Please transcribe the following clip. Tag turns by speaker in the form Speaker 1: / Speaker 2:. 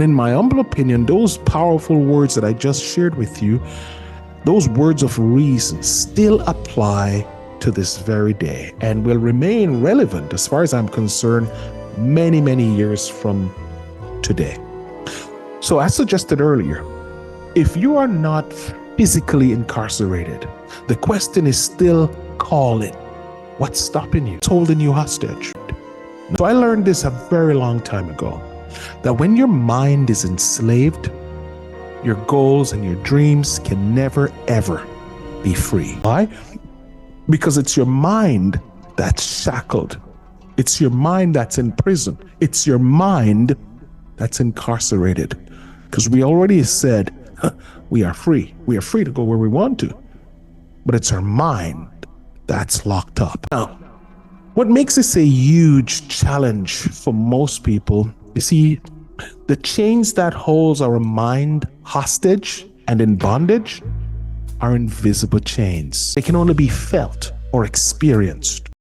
Speaker 1: In my humble opinion, those powerful words that I just shared with you, those words of reason still apply to this very day and will remain relevant, as far as I'm concerned, many, many years from today. So as suggested earlier, if you are not physically incarcerated, the question is still calling. What's stopping you? What's holding you hostage? So I learned this a very long time ago, that when your mind is enslaved, your goals and your dreams can never, ever be free. Why? Because it's your mind that's shackled. It's your mind that's in prison. It's your mind that's incarcerated. Because we already said we are free. We are free to go where we want to. But it's our mind that's locked up. Now, what makes this a huge challenge for most people, you see, the chains that holds our mind hostage and in bondage are invisible chains. They can only be felt or experienced.